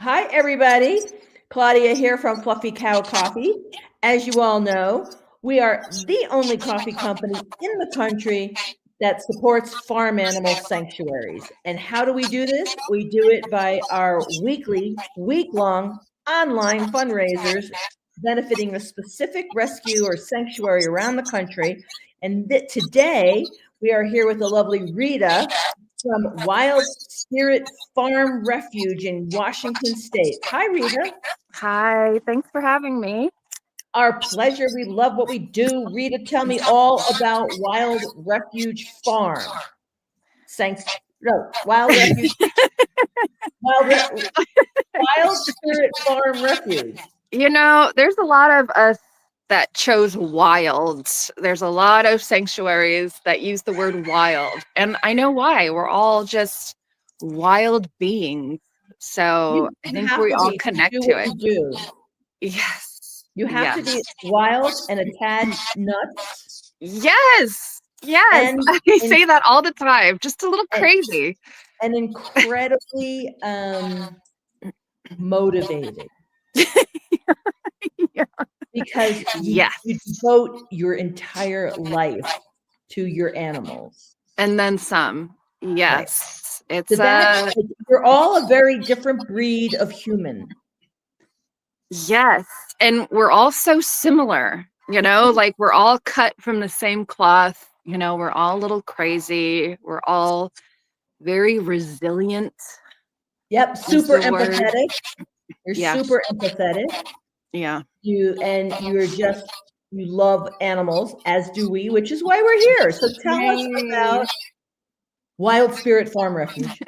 Hi, everybody. Claudia here from Fluffy Cow Coffee. As you all know, we are the only coffee company in the country that supports farm animal sanctuaries. And how do we do this? We do it by our week-long online fundraisers benefiting a specific rescue or sanctuary around the country. And today we are here with the lovely Rita from Wild Spirit Farm Refuge in Washington State. Hi, Rita. Hi, thanks for having me. Our pleasure. We love what we do. Rita, tell me all about Wild Refuge Farm. Wild Refuge. Wild Spirit Farm Refuge. You know, there's a lot of us that chose wild. There's a lot of sanctuaries that use the word wild. And I know why. We're all just wild beings. So I think we all connect to it. Do. Yes. You have to be wild and a tad nuts. Yes. Yes. I say that all the time. Just a little crazy. And incredibly motivated. Yeah. Because you devote your entire life to your animals. And then some. Yes. Right. It's you're all a very different breed of human. Yes. And we're all so similar, you know, like we're all cut from the same cloth, you know, we're all a little crazy. We're all very resilient. Yep. Super empathetic. You're super empathetic. Yeah. You love animals, as do we, which is why we're here. So tell us about Wild Spirit Farm Refuge.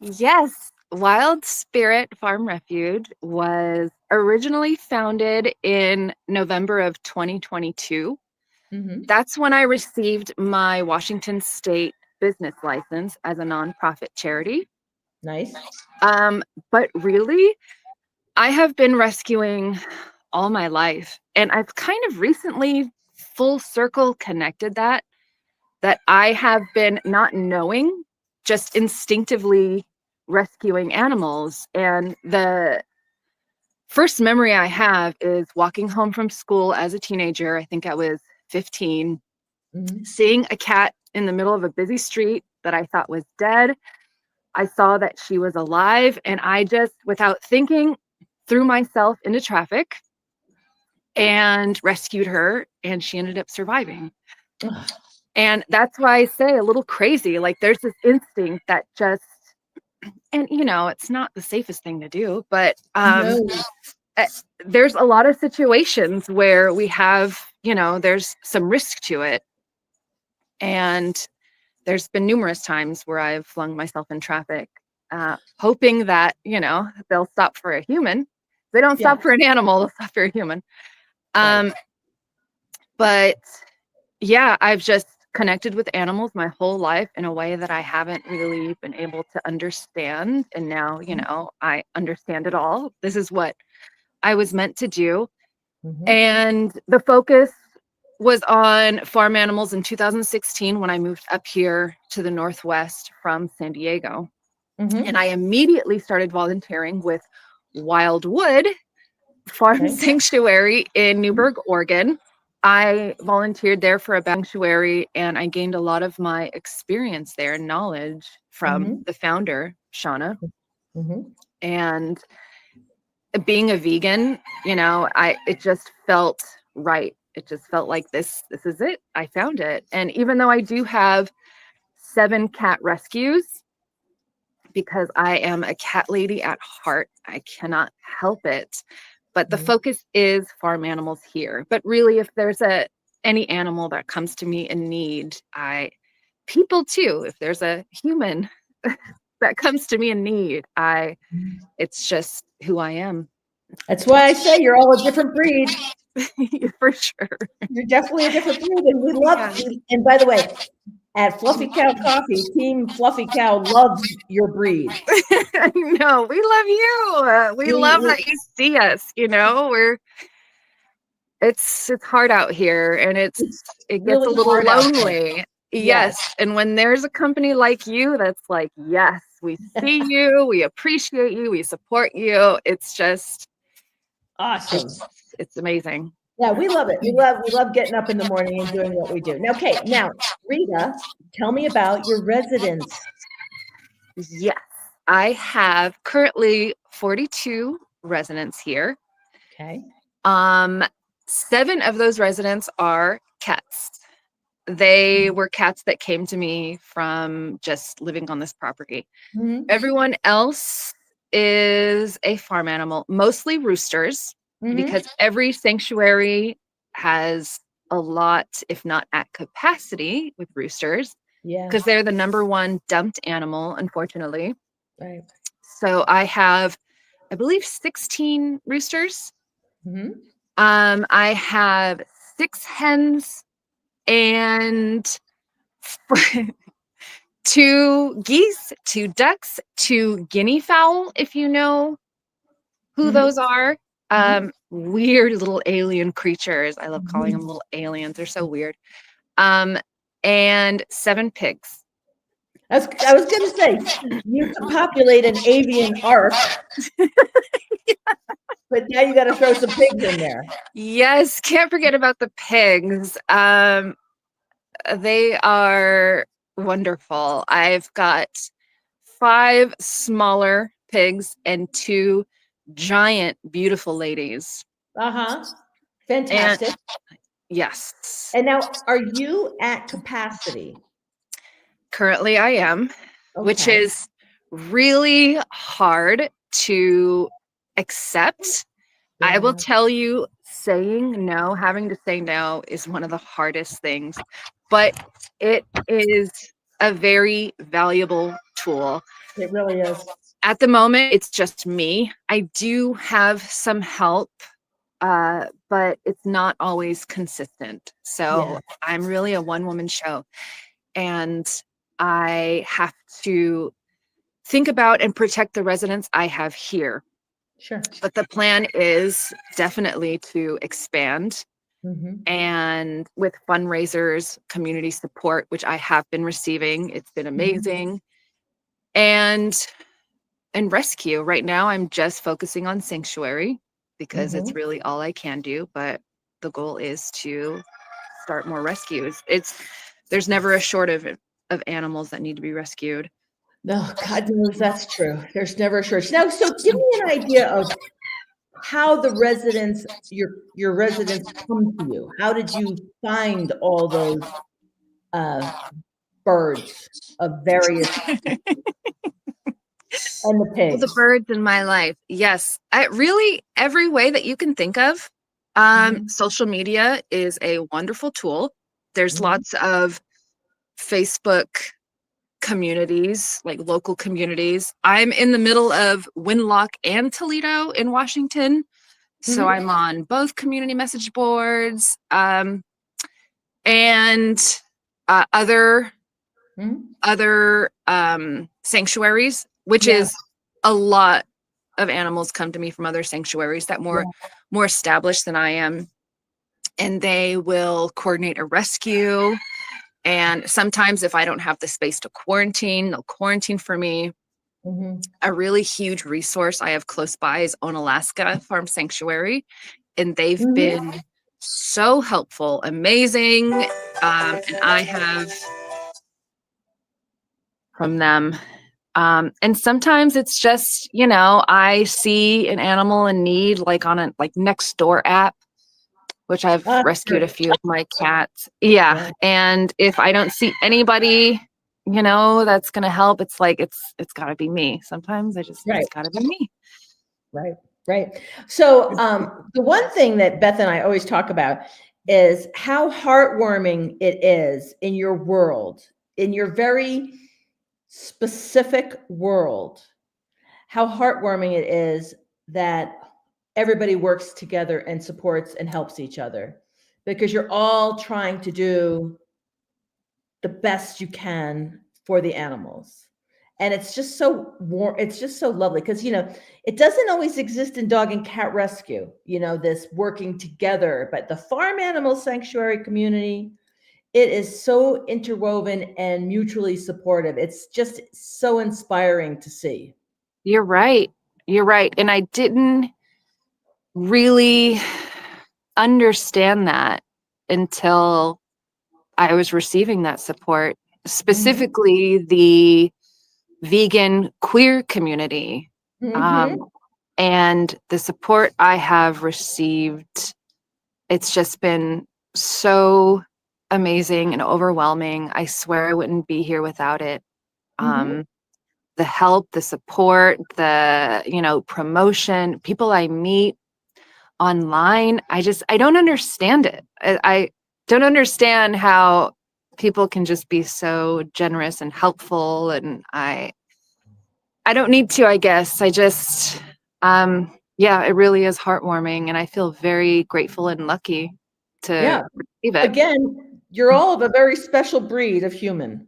Yes. Wild Spirit Farm Refuge was originally founded in November of 2022. Mm-hmm. That's when I received my Washington State business license as a nonprofit charity. Nice. But really, I have been rescuing all my life. And I've kind of recently full circle connected that I have been not knowing, just instinctively rescuing animals. And the first memory I have is walking home from school as a teenager. I think I was 15, seeing a cat in the middle of a busy street that I thought was dead. I saw that she was alive, and I just, without thinking, threw myself into traffic and rescued her, and she ended up surviving. And that's why I say a little crazy, like there's this instinct that just, and you know, it's not the safest thing to do, but there's a lot of situations where we have, you know, there's some risk to it. And there's been numerous times where I've flung myself in traffic, hoping that, you know, they'll stop for a human. They don't stop for an animal, they'll stop for a human. But yeah, I've just connected with animals my whole life in a way that I haven't really been able to understand. And now, you know, I understand it all. This is what I was meant to do. Mm-hmm. And the focus was on farm animals in 2016 when I moved up here to the Northwest from San Diego. Mm-hmm. And I immediately started volunteering with Wildwood Farm Sanctuary in Newberg, Oregon. I volunteered there for a sanctuary, and I gained a lot of my experience there and knowledge from the founder, Shauna. Mm-hmm. And being a vegan, you know, it just felt right. It just felt like this is it. I found it. And even though I do have 7 cat rescues, because I am a cat lady at heart, I cannot help it. But the focus is farm animals here. But really, if there's any animal that comes to me in need, people too, if there's a human that comes to me in need, it's just who I am. That's why I say you're all a different breed. For sure. You're definitely a different breed, and we love you. And by the way, at Fluffy Cow Coffee, Team Fluffy Cow loves your breed. No, we love you. We love that you see us, you know. It's hard out here, and it gets really a little lonely. Yes. And when there's a company like you that's like, yes, we see you, we appreciate you, we support you. It's just Awesome. it's amazing. Yeah, we love it. We love getting up in the morning and doing what we do. Now, okay, now Rita, tell me about your residents. Yes. I have currently 42 residents here. Okay. 7 of those residents are cats. They were cats that came to me from just living on this property. Mm-hmm. Everyone else is a farm animal, mostly roosters, because every sanctuary has a lot, if not at capacity, with roosters, Yeah. because they're the #1 dumped animal, unfortunately. Right. So I have, I believe, 16 roosters. Mm-hmm. I have 6 hens and 2 geese, 2 ducks, 2 guinea fowl, if you know who those are. Weird little alien creatures. I love calling them little aliens. They're so weird. And 7 pigs. I was going to say, you could populate an avian ark, but now you got to throw some pigs in there. Yes, can't forget about the pigs. They are wonderful. I've got 5 smaller pigs and 2 giant, beautiful ladies. Fantastic. And yes. And now, are you at capacity? Currently, I am, which is really hard to accept. Yeah. I will tell you, saying no, having to say no is one of the hardest things, but it is a very valuable tool. It really is. At the moment, it's just me. I do have some help, but it's not always consistent. So I'm really a one-woman show, and I have to think about and protect the residents I have here. Sure. But the plan is definitely to expand, and with fundraisers, community support, which I have been receiving. It's been amazing. And rescue. Right now, I'm just focusing on sanctuary because it's really all I can do. But the goal is to start more rescues. There's never a shortage of animals that need to be rescued. No, God knows that's true. There's never a shortage. Now, so give me an idea of how the residents, your residents come to you. How did you find all those birds of various and the pigs? The birds in my life. Yes. Really, every way that you can think of. Social media is a wonderful tool. There's lots of Facebook communities, like local communities. I'm in the middle of Winlock and Toledo in Washington. So I'm on both community message boards, and other sanctuaries, which is a lot of animals come to me from other sanctuaries that more established than I am, and they will coordinate a rescue. And sometimes if I don't have the space to quarantine, they'll quarantine for me. A really huge resource I have close by is Onalaska Farm Sanctuary, and they've been so helpful, amazing. And I have from them. And sometimes it's just, I see an animal in need, like on a Nextdoor app, which I've rescued a few of my cats. Yeah. And if I don't see anybody, that's going to help, it's like, it's got to be me. Sometimes it's got to be me. Right. So the one thing that Beth and I always talk about is how heartwarming it is in your world, in your very specific world, how heartwarming it is that everybody works together and supports and helps each other, because you're all trying to do the best you can for the animals. And it's just so warm. It's just so lovely because, it doesn't always exist in dog and cat rescue, this working together. But the farm animal sanctuary community It is so interwoven and mutually supportive. It's just so inspiring to see. You're right. You're right. And I didn't really understand that until I was receiving that support, Mhm. specifically the vegan queer community. Mhm. Um, and the support I have received, it's just been so amazing and overwhelming. I swear I wouldn't be here without it. Mhm. Um, the help, the support, the, promotion, people I meet online. I don't understand it. I don't understand how people can just be so generous and helpful. And I don't need to, I guess. Yeah, it really is heartwarming. And I feel very grateful and lucky to Yeah. receive it. Again, you're all of a very special breed of human.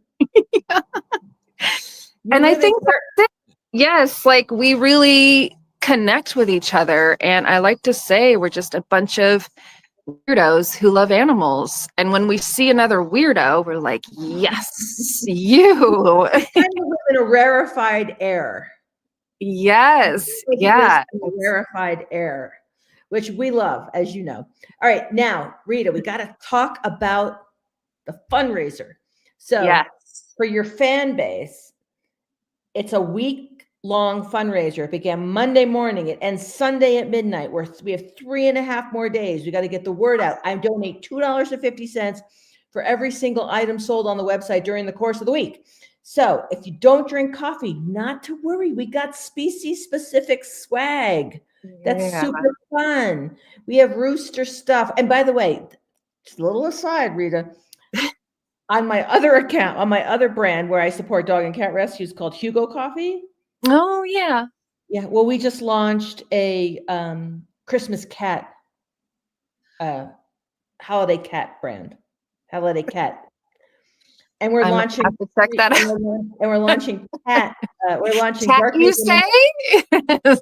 You're And I living think that's it. Yes, like we really connect with each other. And I like to say we're just a bunch of weirdos who love animals. And when we see another weirdo, we're like, yes, you. kind of live in a rarefied air. Yes. Exist Yeah. in a rarefied air, which we love, as you know. All right, now, Rita, we got to talk about the fundraiser. So, Yes. for your fan base, it's a week-long fundraiser. It began Monday morning. It ends Sunday at midnight. We have 3.5 more days. We got to get the word out. I donate $2.50 for every single item sold on the website during the course of the week. So if you don't drink coffee, not to worry. We got species-specific swag. That's Yeah. super fun. We have rooster stuff. And by the way, just a little aside, Rita, on my other account, on my other brand where I support dog and cat rescues called Hugo Coffee. Oh, yeah. Yeah, well, we just launched a Christmas cat, uh, holiday cat brand, holiday cat, and we're I might launching have to check that out. we're launching cat. We're launching Cat, dark you hazelnut. say?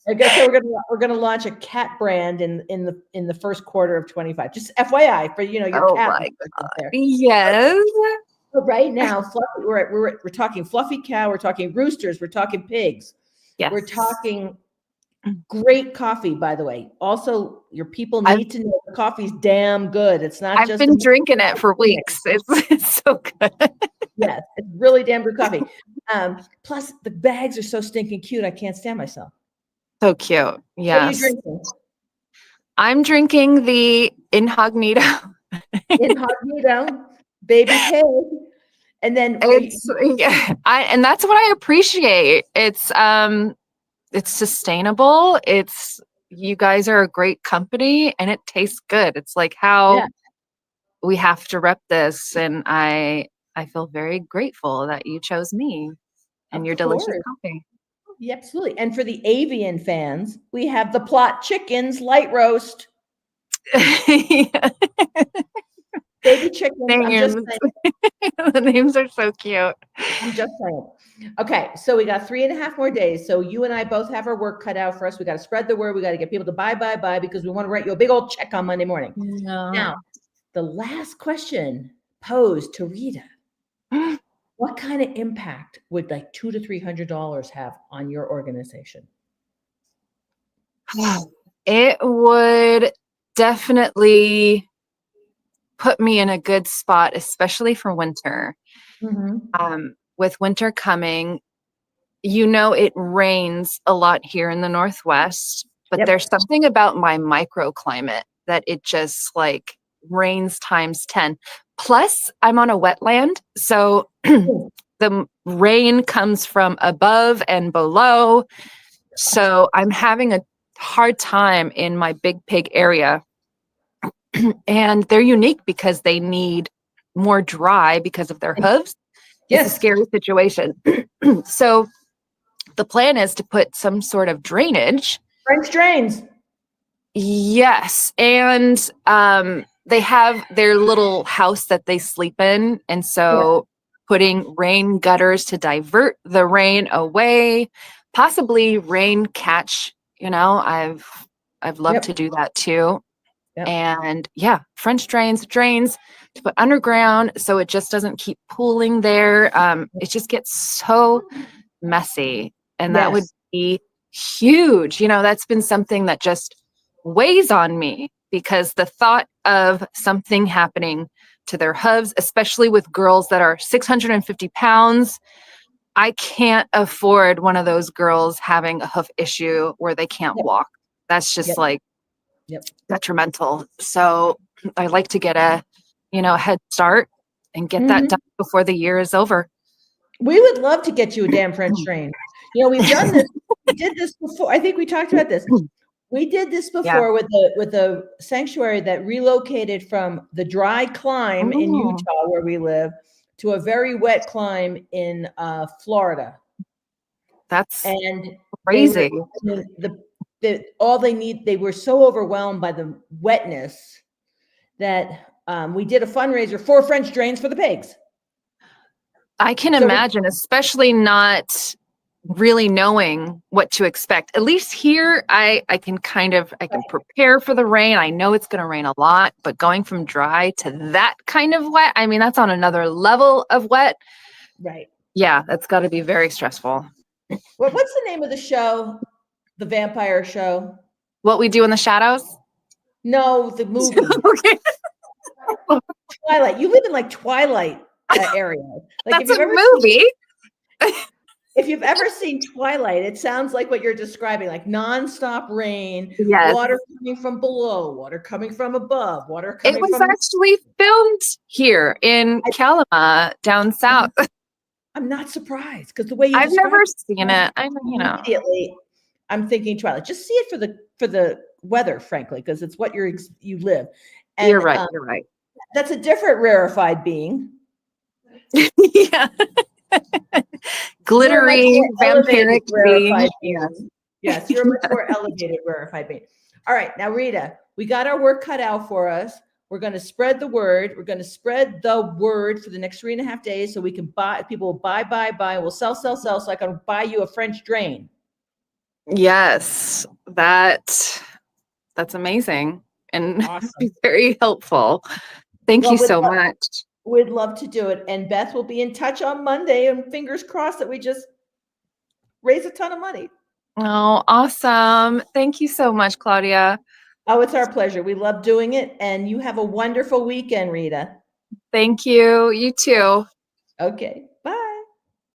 I guess so. We're gonna launch a cat brand in the first quarter of 25. Just FYI for your Oh cat my lovers out God. there. Yes. But right now, we're talking fluffy cow. We're talking roosters. We're talking pigs. We're Yes. talking great coffee, by the way. Also, your people I've need to know the coffee's damn good. It's not I've just a been drinking it for weeks. It's so good. yes, it's really damn good coffee. Plus, the bags are so stinking cute. I can't stand myself. So cute. What are you Yes. drinking? I'm drinking the incognito. Incognito, baby pig, and then Yeah, and that's what I appreciate. It's sustainable. You guys are a great company and it tastes good. It's like yeah, how we have to rep this, and I feel very grateful that you chose me and of your delicious course. coffee. Yeah, absolutely. And for the avian fans, we have the Plot Chickens light roast. Baby chickens. I'm just Names. saying. The names are so cute. I'm just saying. Okay, so we got 3.5 more days. So you and I both have our work cut out for us. We got to spread the word. We got to get people to buy because we want to write you a big old check on Monday morning. No. Now, the last question posed to Rita: what kind of impact would like $200 to $300 have on your organization? It would definitely put me in a good spot, especially for winter. Mhm. With winter coming, it rains a lot here in the Northwest, but there's Yep. something about my microclimate that it just like rains times 10. Plus, I'm on a wetland, so Ooh, the rain comes from above and below. So I'm having a hard time in my big pig area. And they're unique because they need more dry because of their hooves. It's a yes, scary situation. So the plan is to put some sort of drainage. French drains. Yes. And they have their little house that they sleep in. And Yeah. so putting rain gutters to divert the rain away, possibly rain catch, I've loved Yep. to do that too. Yep. And yeah, French drains to put underground so it just doesn't keep pooling there. It just gets so messy, and that would Yes. be huge. You know, that's been something that just weighs on me, because the thought of something happening to their hooves, especially with girls that are 650 pounds, I can't afford one of those girls having a hoof issue where they can't Yep. walk. That's just Yep. like Yep. detrimental. So I like to get a, head start and get that done before the year is over. We would love to get you a damn French drain. You know, we've done this. We did this before. I think we talked about this. We did this Yeah. before with a sanctuary that relocated from the dry climb in Oh, Utah, where we live, to a very wet climb in Florida. that's And they were, crazy. I mean, all they need, they were so overwhelmed by the wetness that we did a fundraiser for French drains for the pigs. I can So imagine, especially not really knowing what to expect. At least here, I can I can prepare for the rain. I know it's going to rain a lot, but going from dry to that kind of wet, I mean, that's on another level of wet. right. Yeah, that's got to be very stressful. What's the name of the show? The vampire show? What We Do in the Shadows? No, the movie. Okay, Twilight. You live in like Twilight area. Like that's a movie. If you've ever seen Twilight, it sounds like what you're describing, like nonstop rain, Yes. water coming from below, water coming from above, water It coming was from. actually filmed here in Kalama, down south. I'm not surprised because the way you I've describe never it, seen it. immediately, I'm thinking Twilight. Just see it for the weather, frankly, because it's what you live. And You're right. You're right. that's a different rarefied being. Yeah. Glittery, vampiric being. Yes. Yes, you're a much more elevated, rarefied being. All right, now Rita, we got our work cut out for us. We're going to spread the word. We're going to spread the word for the next 3.5 days, so we can buy. People will buy. We'll sell. So I can buy you a French drain. Yes, that's amazing and Awesome. very helpful. Thank you so much. We'd love to do it. And Beth will be in touch on Monday, and fingers crossed that we just raise a ton of money. Oh, awesome. Thank you so much, Claudia. Oh, it's our pleasure. We love doing it. And you have a wonderful weekend, Rita. Thank you. You too. Okay.